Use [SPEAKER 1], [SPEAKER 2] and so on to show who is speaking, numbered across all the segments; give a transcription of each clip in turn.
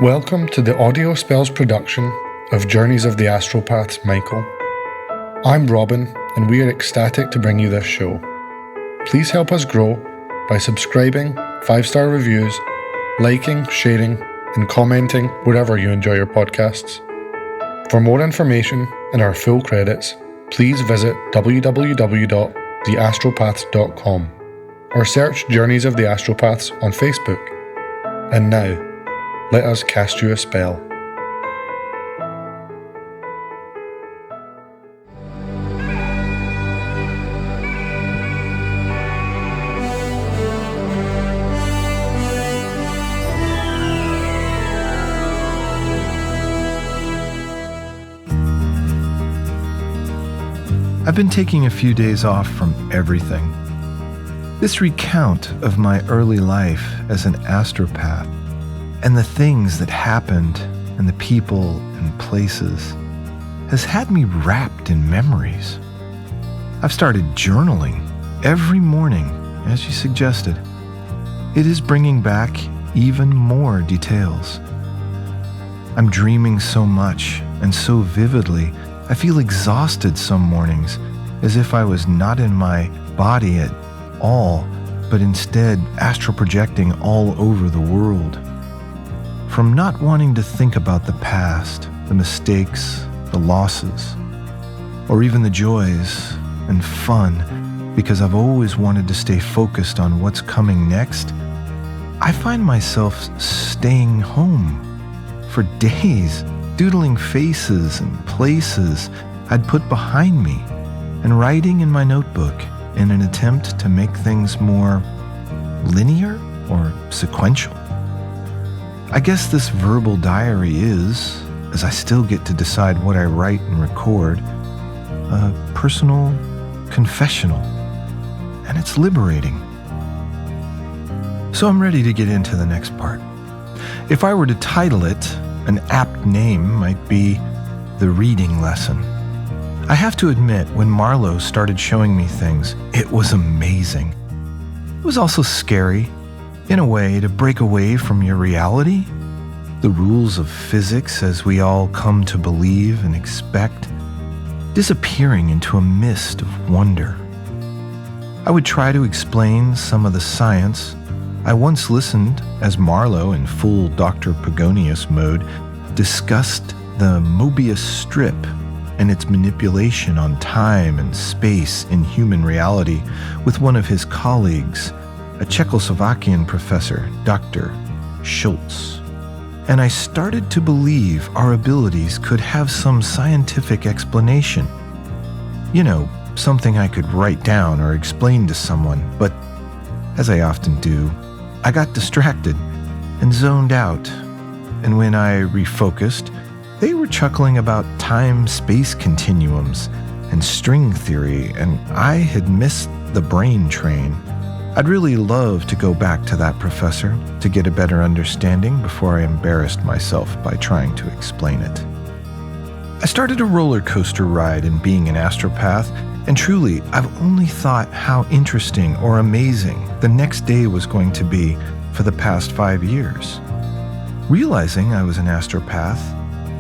[SPEAKER 1] Welcome to the Audio Spells production of Journeys of the Astropaths, Michael. I'm Robin, and we are ecstatic to bring you this show. Please help us grow by subscribing, 5-star reviews, liking, sharing, and commenting wherever you enjoy your podcasts. For more information and our full credits, please visit www.theastropaths.com or search Journeys of the Astropaths on Facebook. And now, let us cast you a spell.
[SPEAKER 2] I've been taking a few days off from everything. This recount of my early life as an astropath and the things that happened and the people and places has had me wrapped in memories. I've started journaling every morning, as you suggested. It is bringing back even more details. I'm dreaming so much and so vividly, I feel exhausted some mornings, as if I was not in my body at all, but instead astral projecting all over the world. From not wanting to think about the past, the mistakes, the losses, or even the joys and fun, because I've always wanted to stay focused on what's coming next, I find myself staying home for days, doodling faces and places I'd put behind me, and writing in my notebook in an attempt to make things more linear or sequential. I guess this verbal diary is, as I still get to decide what I write and record, a personal confessional, and it's liberating. So I'm ready to get into the next part. If I were to title it, an apt name might be The Reading Lesson. I have to admit, when Marlow started showing me things, it was amazing. It was also scary, in a way, to break away from your reality, the rules of physics as we all come to believe and expect, disappearing into a mist of wonder. I would try to explain some of the science. I once listened as Marlow, in full Dr. Pagonius mode, discussed the Mobius strip and its manipulation on time and space in human reality with one of his colleagues, a Czechoslovakian professor, Dr. Schultz. And I started to believe our abilities could have some scientific explanation. You know, something I could write down or explain to someone, but as I often do, I got distracted and zoned out. And when I refocused, they were chuckling about time-space continuums and string theory, and I had missed the brain train. I'd really love to go back to that professor to get a better understanding before I embarrassed myself by trying to explain it. I started a roller coaster ride in being an astropath, and truly, I've only thought how interesting or amazing the next day was going to be for the past 5 years. Realizing I was an astropath,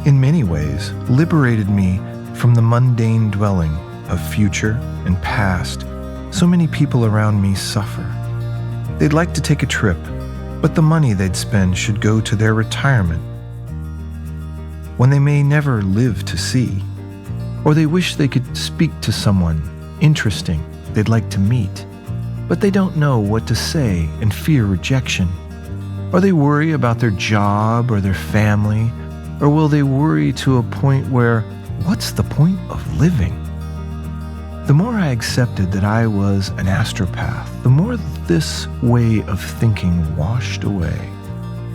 [SPEAKER 2] in many ways, liberated me from the mundane dwelling of future and past so many people around me suffer. They'd like to take a trip, but the money they'd spend should go to their retirement, when they may never live to see. Or they wish they could speak to someone interesting they'd like to meet, but they don't know what to say and fear rejection. Or they worry about their job or their family, or will they worry to a point where, what's the point of living? The more I accepted that I was an astropath, the more this way of thinking washed away.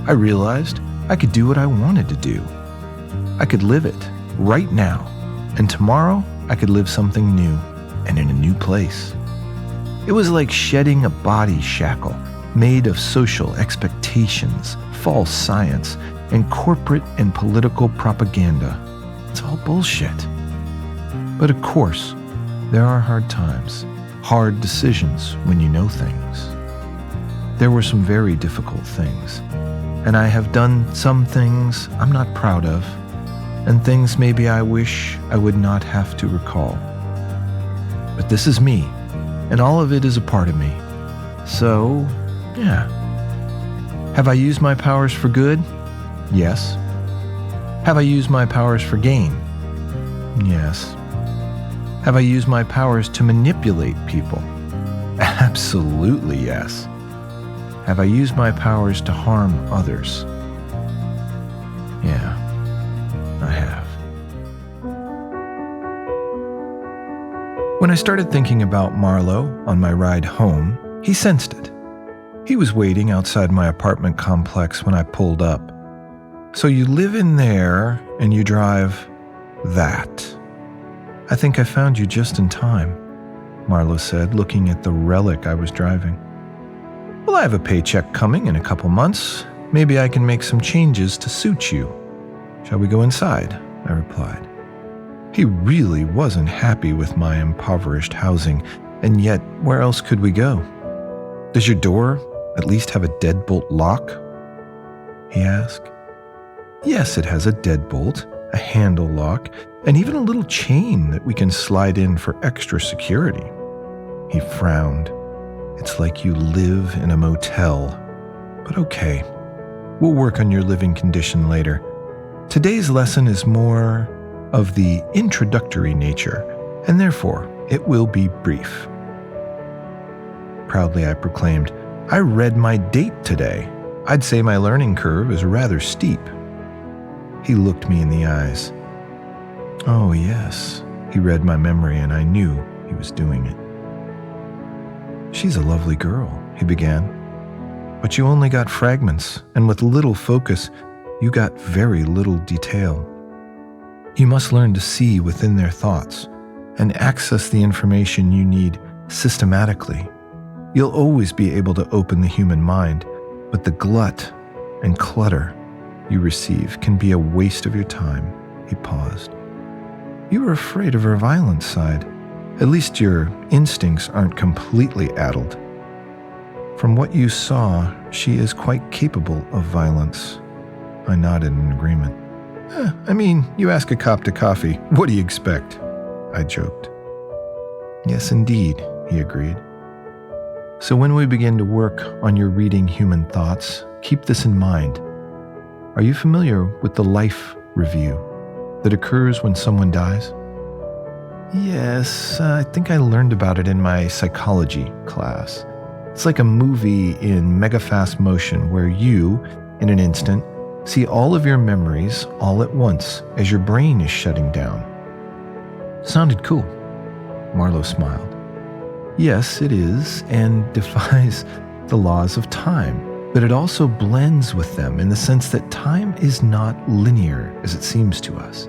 [SPEAKER 2] I realized I could do what I wanted to do. I could live it right now, and tomorrow I could live something new and in a new place. It was like shedding a body shackle made of social expectations, false science, and corporate and political propaganda. It's all bullshit. But of course, there are hard times, hard decisions when you know things. There were some very difficult things, and I have done some things I'm not proud of, and things maybe I wish I would not have to recall. But this is me, and all of it is a part of me. So, yeah. Have I used my powers for good? Yes. Have I used my powers for gain? Yes. Have I used my powers to manipulate people? Absolutely yes. Have I used my powers to harm others? Yeah, I have. When I started thinking about Marlow on my ride home, he sensed it. He was waiting outside my apartment complex when I pulled up. So you live in there and you drive that. I think I found you just in time, Marlow said, looking at the relic I was driving. Well, I have a paycheck coming in a couple months. Maybe I can make some changes to suit you. Shall we go inside? I replied. He really wasn't happy with my impoverished housing, and yet where else could we go? Does your door at least have a deadbolt lock? He asked. Yes, it has a deadbolt, a handle lock, and even a little chain that we can slide in for extra security. He frowned. It's like you live in a motel. But okay, we'll work on your living condition later. Today's lesson is more of the introductory nature, and therefore it will be brief. Proudly I proclaimed, I read my date today. I'd say my learning curve is rather steep. He looked me in the eyes. Oh yes, he read my memory, and I knew he was doing it. She's a lovely girl, he began. But you only got fragments, and with little focus, you got very little detail. You must learn to see within their thoughts and access the information you need systematically. You'll always be able to open the human mind, but the glut and clutter you receive can be a waste of your time. He paused. You were afraid of her violent side. At least your instincts aren't completely addled. From what you saw, she is quite capable of violence. I nodded in agreement. I mean, you ask a cop to coffee. What do you expect? I joked. Yes, indeed, he agreed. So when we begin to work on your reading human thoughts, keep this in mind. Are you familiar with the life review that occurs when someone dies? Yes, I think I learned about it in my psychology class. It's like a movie in mega fast motion where you, in an instant, see all of your memories all at once as your brain is shutting down. Sounded cool. Marlow smiled. Yes, it is, and defies the laws of time, but it also blends with them in the sense that time is not linear as it seems to us.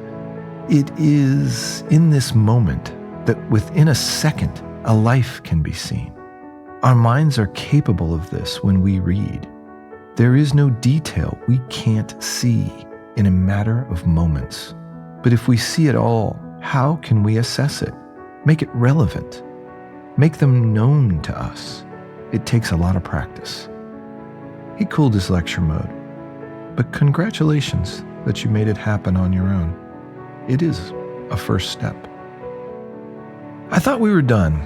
[SPEAKER 2] It is in this moment that within a second, a life can be seen. Our minds are capable of this when we read. There is no detail we can't see in a matter of moments. But if we see it all, how can we assess it? Make it relevant? Make them known to us? It takes a lot of practice. He cooled his lecture mode. But congratulations that you made it happen on your own. It is a first step. I thought we were done,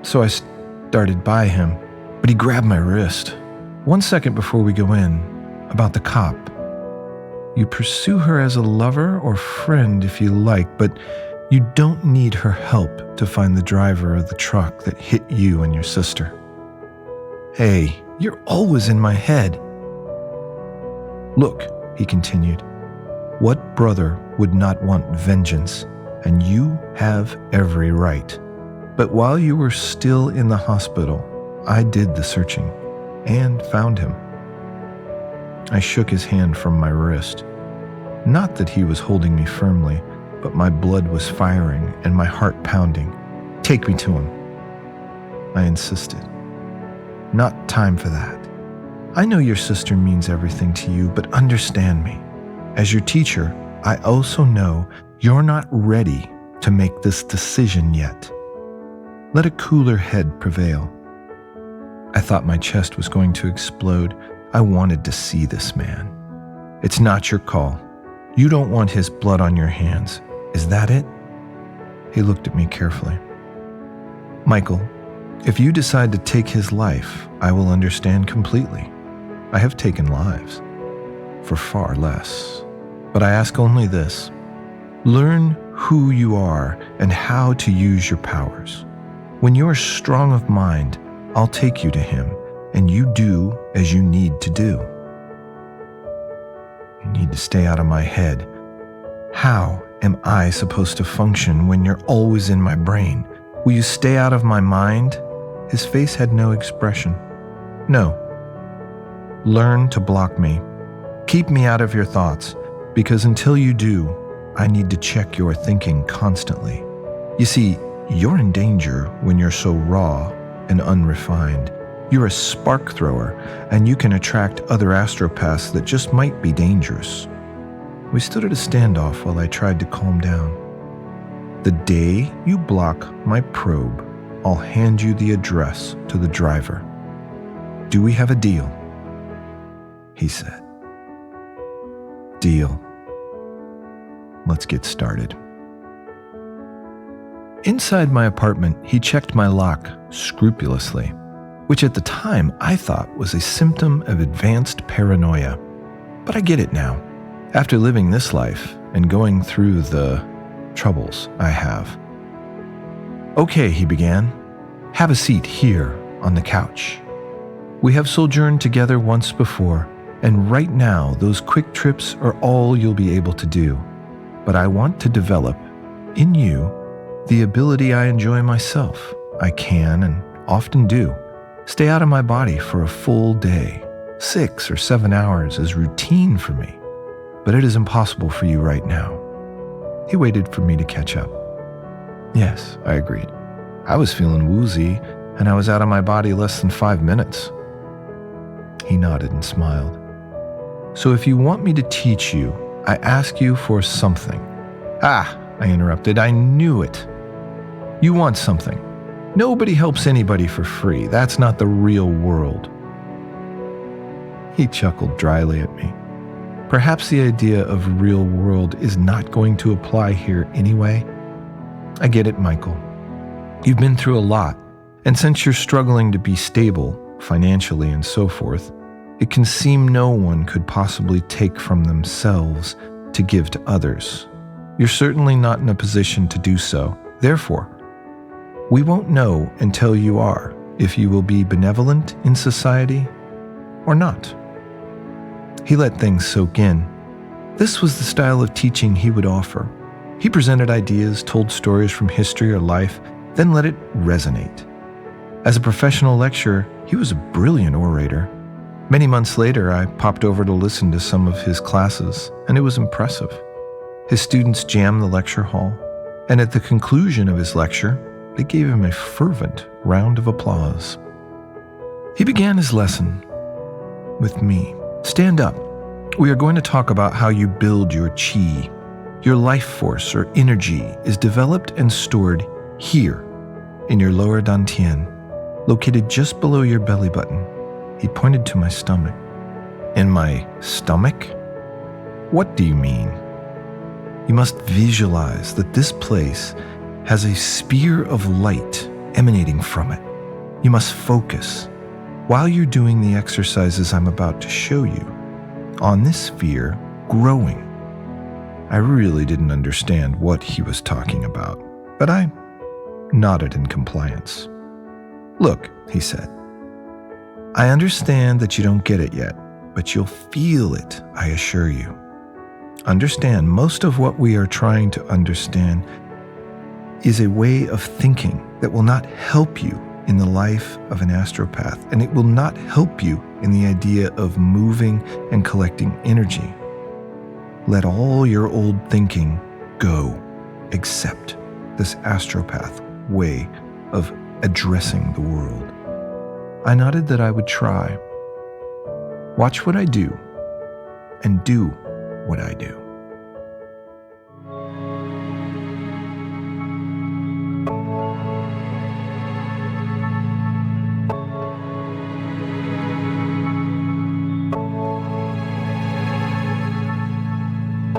[SPEAKER 2] so I started by him, but he grabbed my wrist. 1 second before we go in, about the cop. You pursue her as a lover or friend if you like, but you don't need her help to find the driver of the truck that hit you and your sister. Hey, you're always in my head. Look, he continued, what brother would not want vengeance? And you have every right. But while you were still in the hospital, I did the searching and found him. I shook his hand from my wrist. Not that he was holding me firmly, but my blood was firing and my heart pounding. Take me to him, I insisted. Not time for that. I know your sister means everything to you, but understand me. As your teacher, I also know you're not ready to make this decision yet. Let a cooler head prevail. I thought my chest was going to explode. I wanted to see this man. It's not your call. You don't want his blood on your hands. Is that it? He looked at me carefully. Michael, if you decide to take his life, I will understand completely. I have taken lives for far less. But I ask only this. Learn who you are and how to use your powers. When you are strong of mind, I'll take you to him, and you do as you need to do. You need to stay out of my head. How am I supposed to function when you're always in my brain? Will you stay out of my mind? His face had no expression. No. Learn to block me. Keep me out of your thoughts, because until you do, I need to check your thinking constantly. You see, you're in danger when you're so raw and unrefined. You're a spark thrower, and you can attract other astropaths that just might be dangerous. We stood at a standoff while I tried to calm down. The day you block my probe, I'll hand you the address to the driver. Do we have a deal? He said. Deal. Let's get started. Inside my apartment, he checked my lock scrupulously, which at the time I thought was a symptom of advanced paranoia. But I get it now, after living this life and going through the troubles I have. Okay, he began. Have a seat here on the couch. We have sojourned together once before, and right now those quick trips are all you'll be able to do. But I want to develop, in you, the ability I enjoy myself. I can, and often do, stay out of my body for a full day. 6 or 7 hours is routine for me, but it is impossible for you right now. He waited for me to catch up. Yes, I agreed. I was feeling woozy, and I was out of my body less than 5 minutes. He nodded and smiled. So if you want me to teach you, I ask you for something. Ah, I interrupted. I knew it. You want something. Nobody helps anybody for free. That's not the real world. He chuckled dryly at me. Perhaps the idea of real world is not going to apply here anyway. I get it, Michael. You've been through a lot, and since you're struggling to be stable, financially and so forth, it can seem no one could possibly take from themselves to give to others. You're certainly not in a position to do so. Therefore, we won't know until you are if you will be benevolent in society or not. He let things soak in. This was the style of teaching he would offer. He presented ideas, told stories from history or life, then let it resonate. As a professional lecturer, he was a brilliant orator. Many months later, I popped over to listen to some of his classes, and it was impressive. His students jammed the lecture hall, and at the conclusion of his lecture, they gave him a fervent round of applause. He began his lesson with me. Stand up. We are going to talk about how you build your qi. Your life force or energy is developed and stored here in your lower dantian, located just below your belly button. He pointed to my stomach. In my stomach? What do you mean? You must visualize that this place has a sphere of light emanating from it. You must focus, while you're doing the exercises I'm about to show you, on this sphere growing. I really didn't understand what he was talking about, but I nodded in compliance. Look, he said, I understand that you don't get it yet, but you'll feel it, I assure you. Understand, most of what we are trying to understand is a way of thinking that will not help you in the life of an astropath, and it will not help you in the idea of moving and collecting energy. Let all your old thinking go, except this astropath way of addressing the world. I nodded that I would try. Watch what I do, and do what I do.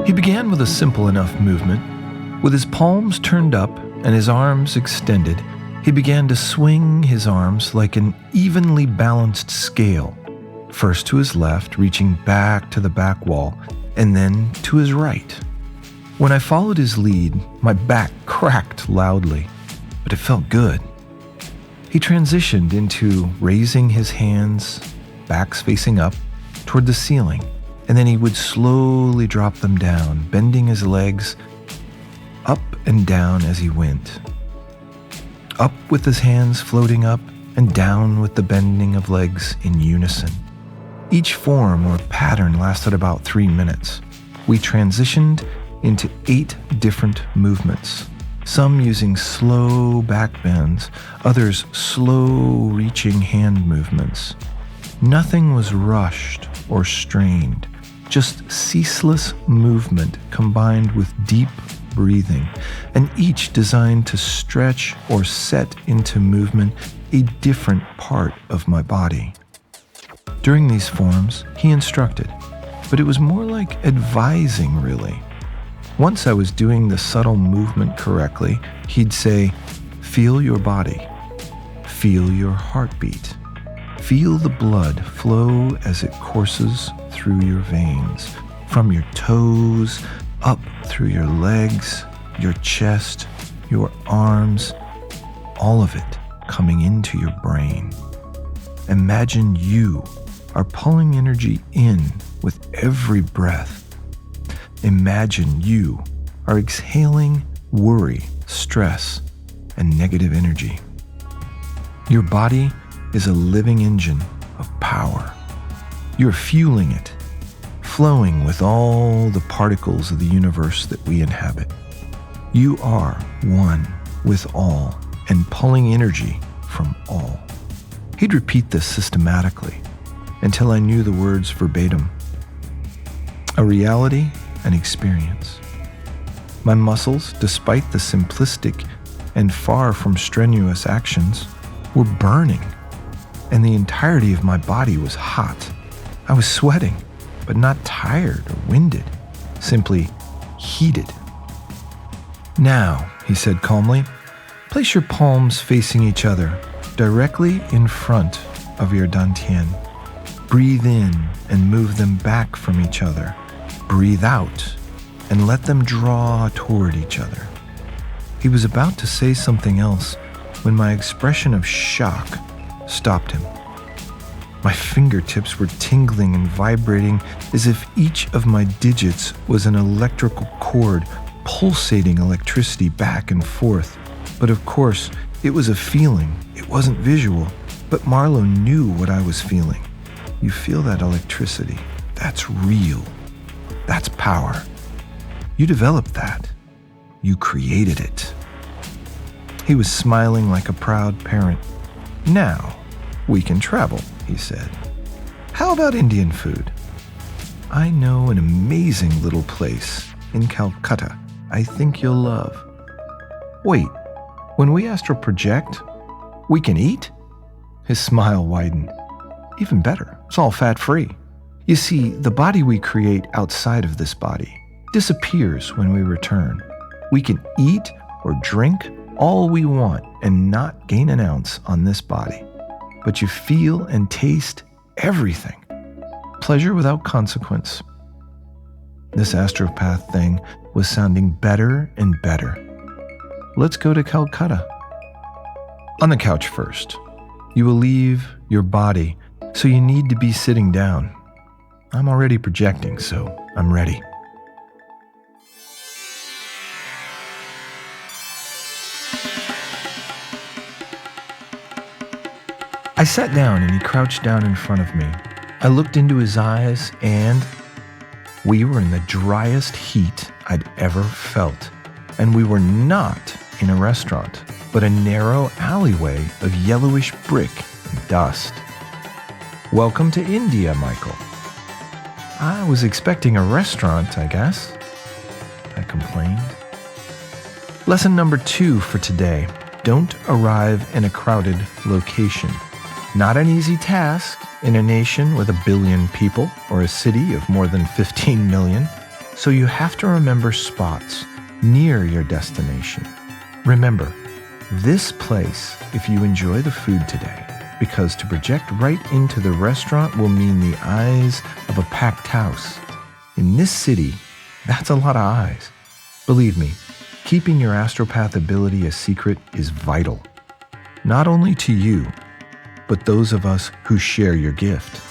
[SPEAKER 2] He began with a simple enough movement. With his palms turned up and his arms extended, he began to swing his arms like an evenly balanced scale, first to his left, reaching back to the back wall, and then to his right. When I followed his lead, my back cracked loudly, but it felt good. He transitioned into raising his hands, backs facing up, toward the ceiling, and then he would slowly drop them down, bending his legs up and down as he went. Up with his hands floating up, and down with the bending of legs in unison. Each form or pattern lasted about 3 minutes. We transitioned into 8 different movements, some using slow back bends, others slow reaching hand movements. Nothing was rushed or strained, just ceaseless movement combined with deep breathing, and each designed to stretch or set into movement a different part of my body. During these forms, he instructed, but it was more like advising, really. Once I was doing the subtle movement correctly, he'd say, "Feel your body. Feel your heartbeat. Feel the blood flow as it courses through your veins, from your toes, up through your legs, your chest, your arms, all of it coming into your brain. Imagine you are pulling energy in with every breath. Imagine you are exhaling worry, stress, and negative energy. Your body is a living engine of power. You're fueling it, flowing with all the particles of the universe that we inhabit. You are one with all and pulling energy from all." He'd repeat this systematically until I knew the words verbatim. A reality, an experience. My muscles, despite the simplistic and far from strenuous actions, were burning, and the entirety of my body was hot. I was sweating, but not tired or winded, simply heated. "Now," he said calmly, "place your palms facing each other, directly in front of your dantian. Breathe in and move them back from each other. Breathe out and let them draw toward each other." He was about to say something else when my expression of shock stopped him. My fingertips were tingling and vibrating as if each of my digits was an electrical cord pulsating electricity back and forth. But of course, it was a feeling. It wasn't visual. But Marlow knew what I was feeling. You feel that electricity. That's real. That's power. You developed that. You created it. He was smiling like a proud parent. "Now, we can travel," he said. "How about Indian food? I know an amazing little place in Calcutta I think you'll love." "Wait, when we astral project, we can eat?" His smile widened. "Even better, it's all fat-free. You see, the body we create outside of this body disappears when we return. We can eat or drink all we want and not gain an ounce on this body. But you feel and taste everything. Pleasure without consequence." This astropath thing was sounding better and better. "Let's go to Calcutta." "On the couch first. You will leave your body, so you need to be sitting down. I'm already projecting, so I'm ready." I sat down and he crouched down in front of me. I looked into his eyes and we were in the driest heat I'd ever felt. And we were not in a restaurant, but a narrow alleyway of yellowish brick and dust. "Welcome to India, Michael." "I was expecting a restaurant, I guess," I complained. Lesson number 2 for today. Don't arrive in a crowded location. Not an easy task in a nation with 1 billion people or a city of more than 15 million. So you have to remember spots near your destination. Remember, this place if you enjoy the food today, because to project right into the restaurant will mean the eyes of a packed house. In this city, that's a lot of eyes. Believe me, keeping your astropath ability a secret is vital. Not only to you, but those of us who share your gift.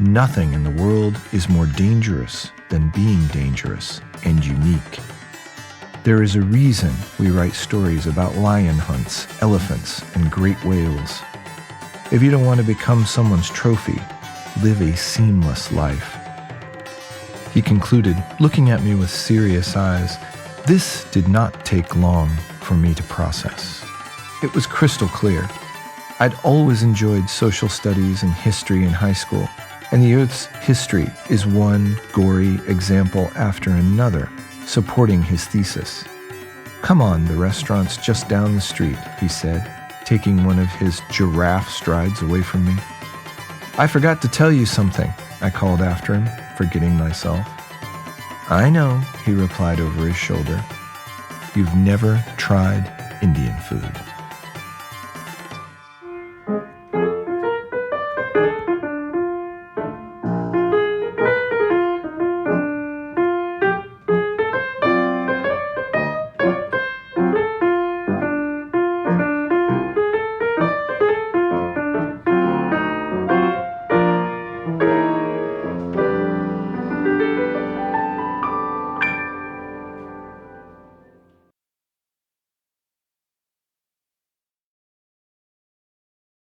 [SPEAKER 2] Nothing in the world is more dangerous than being dangerous and unique. There is a reason we write stories about lion hunts, elephants, and great whales. If you don't want to become someone's trophy, live a seamless life. He concluded, looking at me with serious eyes. This did not take long for me to process. It was crystal clear. I'd always enjoyed social studies and history in high school, and the Earth's history is one gory example after another, supporting his thesis. "Come on, the restaurant's just down the street," he said, taking one of his giraffe strides away from me. "I forgot to tell you something," I called after him, forgetting myself. "I know," he replied over his shoulder. "You've never tried Indian food."